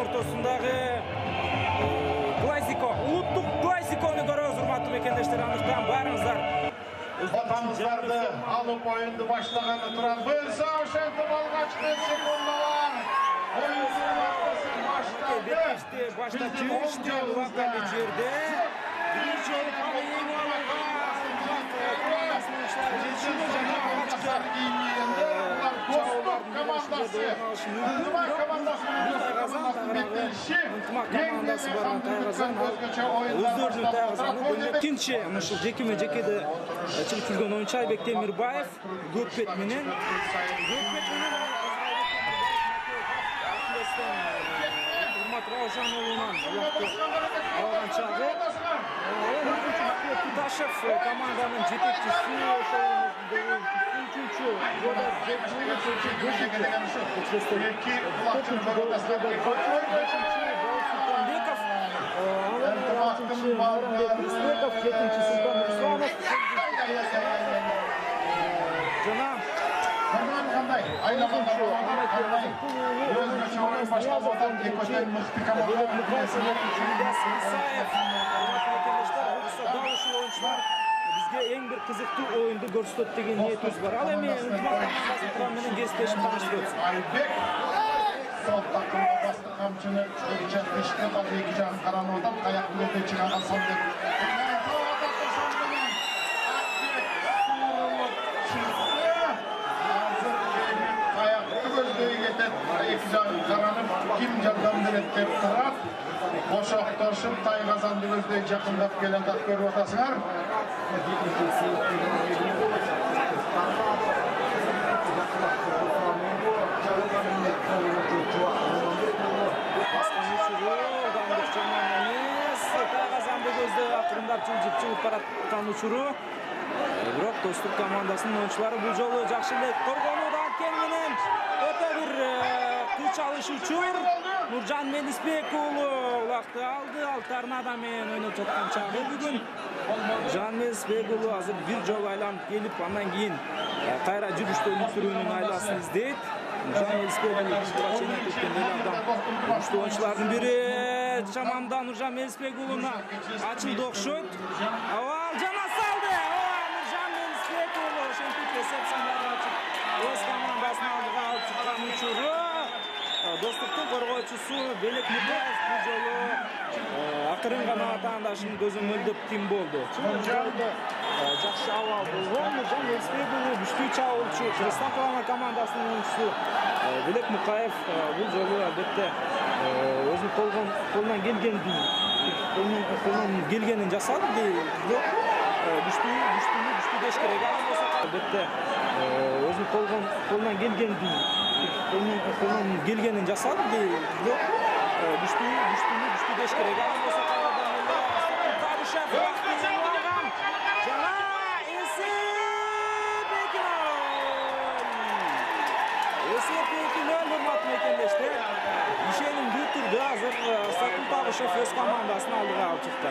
ортосундагы классика, улуттук классиканы көрөбүз, урматтуу мекендештер. Андыктан баарыңыздар Vatandaşlarda alıp oyunu başlaganı turan bölse Ошентип алгачкы секундалар. Oyunun vaktisi başladı. Başta çığırıştı vakti жерде. Birinci olup alayını Dostluk komandası. Ünlüman komandasının bitirişi. Командасы барган Тайгазан өздөрүнүн Тайгазаны экинчи ушул жекеме жекеде чыгып жүргөн оюнчу Айбек Темирбаев Көкпет менен Урмат Раушан уулунан алган чагы Ташев команданын жетекчиси үчүнчү Бизге эң бир кызыктуу оюнду көрсөтөт деген ниетибиз бар. Ал эми менен кесиптешип тааныштырабыз. Sol takımda bastı kamçını geçen dişli tabii iki can karanlıktan ayak bilete çıkan Hasan'dır. Ayaklı gözlüğü getir. İki can karanıp kim candandır ettirip durar. Boşak taşıp tay kazandı gözlüğü yakındap gelen tat görü otasılar. Акырындап чыгып бараткан учуру. Бирок Достук командасынын оюнчулары бул жолу жакшы эле коргонуудан кен менен өтө бир күч алыш учур. Нуржан Мелисбек уулу улакты алды. Ал торнадо менен ойноп жаткан чагы бүгүн. Жан Мелисбек уулу азыр бир жолу айланып келип, андан кийин кайра жүрүштө өтүрүүнүн айласын издейт. Жан Мелисбек уулу оюнчулардын бири Чамамдан Нуржан Мелисбек уулуна ачылды окшойт. Авал жана салды. Нуржан Мелисбек уулу ошентип рецепцияны ачып өз командасына алдыга алып чыккан учуру. Достуктун коргоочусу Белек Мукаев бул жолу акырын гана атаандашынын көзүн мөлдөп тим болду. Жакшы абал болгон. Нуржан Мелисбек уулу күчтүү чабуулчу Кыргызстан командасынын оюнчусу Белек Мукаев бул жолу албетте өзүнүн колунан келгенин жасады. Бирок күчтүү деш керек. Албетте өзүнүн колунан келгенин жасады. Бирок күчтүү деш керек. Ишеним бүтүрдү. Азыр Сакул Табышев өз командасын алдыга алып чыкты.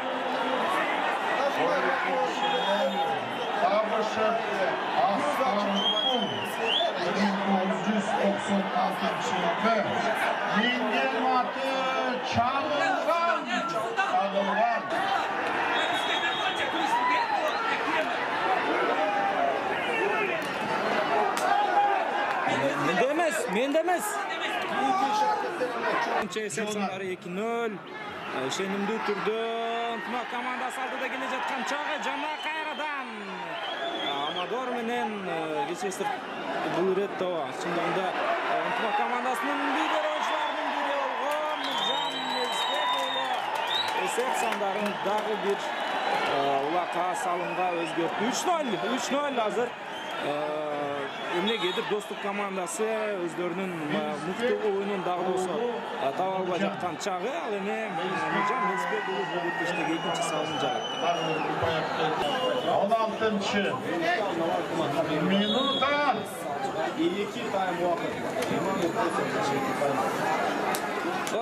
Табышев Астанбул 1996-yılda yengil matı çalıngan. Mende emas. Чесепсондары 2-0. Ишенимдүү түрдө Ынтымак командасы алдыда келе жаткан чагы жана кайрадан Амадор менен Вичестер бул иретто. Чындыгында Ынтымак командасынын лидер оюнчуларынын бири болгон Нуржан Мелисбек уулу эсеп-сандарын дагы бир улакка салымга өзгөрттү. 3-0 азыр эмнегедир Достук командасы өздөрүнүн мыкты оюнун дагы болсо таба албай жаткан чагы. Ал эми Нуржан Мелисбек уулу бул беттештеги экинчи салымын жаратты. 16-cı minuta 2 tayм убакыт.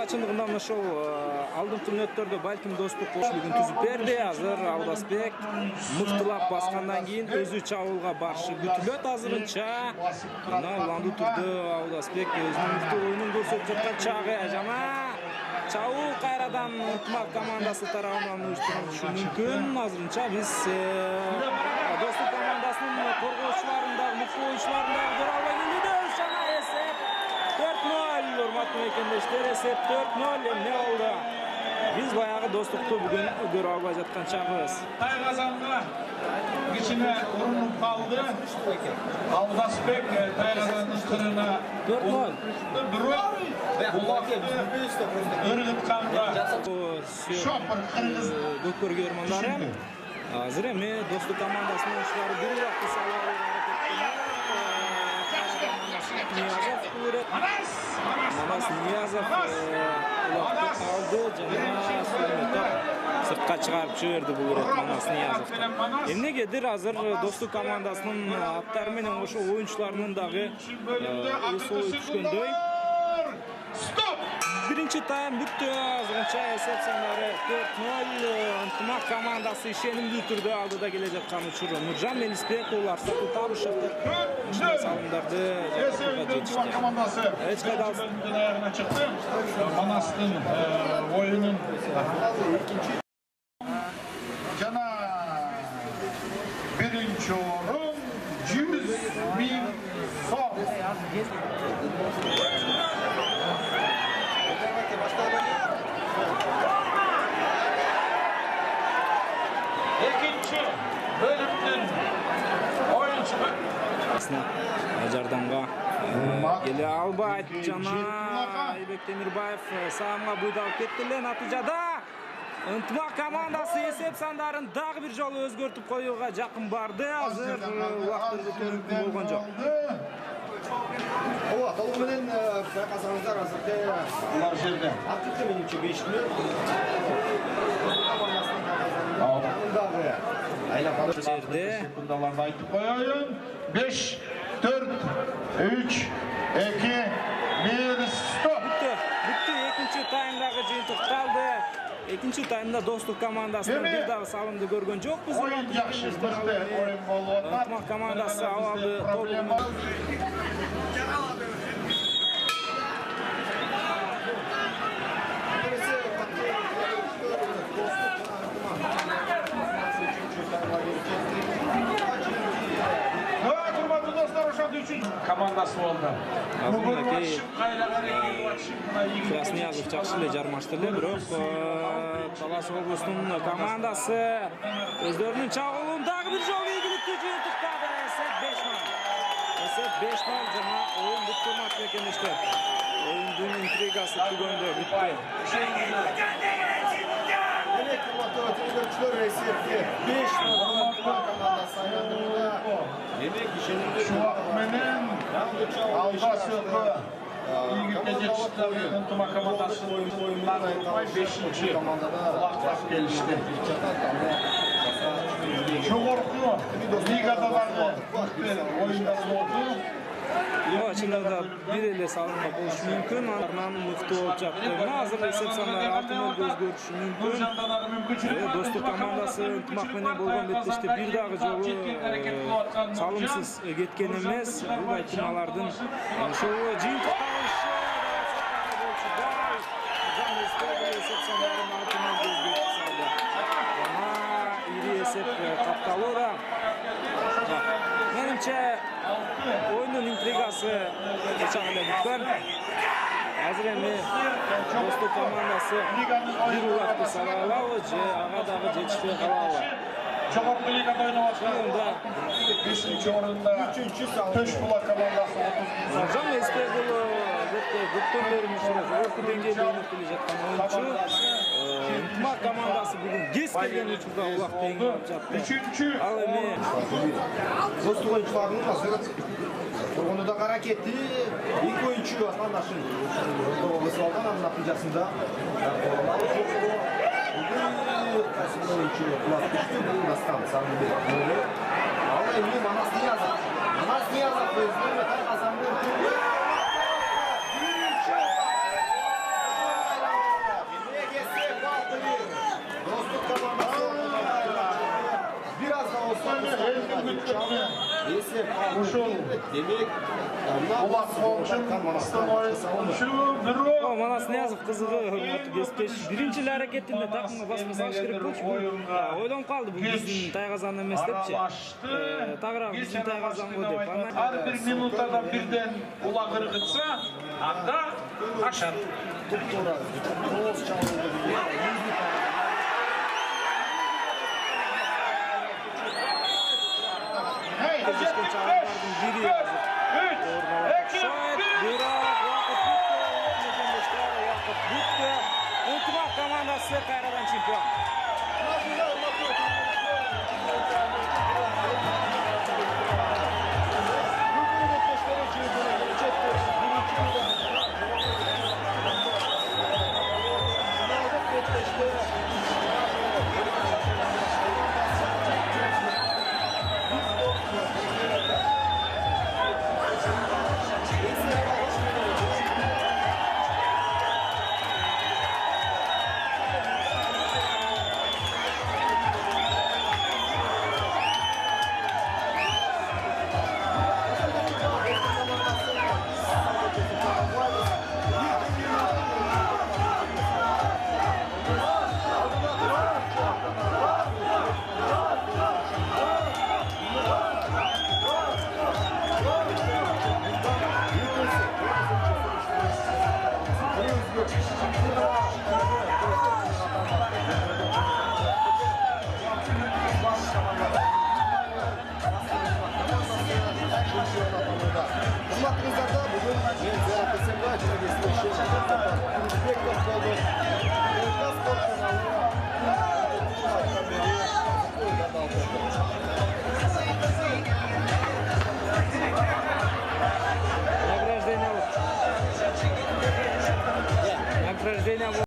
Чындыгында ошол алдыңкы мүнөттөрдө балким Достук кошлугун түзүп берди. Азыр Алдасбек мыктылап баскандан кийин өзү чабуулга барышы күтүлөт азырынча. Мына уландуу түрдө Алдасбек өзүнүн мыкты оюнун көрсөтүп жаткан чагы жана чабуу кайрадан ынтымак командасы тарабынан уюштурулушу мүмкүн. Азырынча биз Достук командасынын коргоочуларын дагы, мыкты оюнчуларын дагы көрө албай келебиз. Жана эсеп 4-0, урматтуу мекендештер, эсеп 4-0. Эмне болду? Биз баягы Достукту бүгүн көрө албай жаткан чагыбыз. Тайгазанга кичине урунуп калды. Алдасбек Тайгазандын кырына 4-0. бирок ыргытканга шопыр кыргыз Көккөргө ормандары азыр эми Достук командасынын оюнчулары бир убакта салуу Манас Ниязов алды жана сыртка чыгарып жиберди бул ирет Манас Ниязов. Эмнегедир азыр Достук командасынын аттары менен ошо оюнчуларынын дагы ысоо түшкөндөй. Birinci tayım бүттү. Азырынча эсеп сандары 4-0. Ынтымак командасы ишенимдүү түрдө алдыда келе жаткан учуру. Нуржан Мелисбек уулу Арсакул Табышевдер салымдарды Ынтымак командасы эч кайда аягына чыкты. Манастын оюнун жана биринчи орун 100.000 сом. Экинчи бөлүмдүн оюнчусу жардамга келе албайт жана Айбек Темирбаев саамга буйдалып кетти эле. Натыйжада Ынтымак командасы эсеп сандарын дагы бир жолу өзгөртүп коюуга жакын барды. Азыр убакыт мүмкүн болгон жок. Ооба, толугу менен байкасаңыздар азыркы булар жерде. Акыркы менимче 5 мүнөт. Жерде Секундаларды айтып коеюн. 5, 4, 3, 2, 1, стоп. Бүттү. Экинчи таймдагы жыйынтык калды. Экинчи таймда Достук командасынын бир дагы салымды көргөн жокпуз. Оюн жакшы, мыкты оюн болуп атат. Ынтымак командасы абалды толугу Урматтуу достор, ошол үчүн командасы болду. Красниязов жакшы эле жармашты эле, бирок Талас облусунун командасы өздөрүнүн чабуулун дагы бир жолу ийгиликтүү жыйынтыктады. Эсеп 5-0 жана оюн бүттү урматтуу мекендештер. Оюндун интригасы түгөндө бүттү. Шуак менен Алдасбекке ийгиликке жетишти. Ынтымак командасынын оюнунан 5-чи улактап келишти. Жогорку лигада дагы оюндар болду. Чындыгында бир эле салымга болушу мүмкүн. Алардан мыкты болуп жатты. Азыр эсеп сандары 6-0 өзгөрүшү мүмкүн. Достук командасы ынтымак менен болгон беттеште бир дагы жолу салымсыз кеткен эмес. Бул айтымалардын ошол жыйынтык капталууда. Менимче оюндун интригасы чоң эле бүткөн. Азыр эми Достук командасы бир убакта сала алабы же ага дагы жетишпей калабы? Жогорку лигада ойноп атканда 5-чи орунда 3-чү Төш Булак командасы 30. Жан Эспек уулу көптөн бери жогорку деңгээлде ойноп келе жаткан оюнчу. Ынтымак командасы бүгүн кез келген учурда улак теңип жатты. 3-чү Ал эми Достук оюнчуларынын азыр тургунуда аракети 2 оюнчу атаандашын басып алган, анын натыйжасында Ал эми Манас Ниязов өзүнүн Тайгазандын Достук командасы бир аз да болсо ушул демек Улак Болчун ыстын ойын бирок О, Манас Ниязов кызыгы урматтуу кесиптеш. Биринчи эле аракетинде такымга басма салыш керек болчу. Ойлонуп калды бул биздин Тайгазан эмес депчи. Тагыраак биздин Тайгазан го деп. ар бир минуттарда бирден улак ыргытса, анда ашат. Кездешкен чыгармдардын бири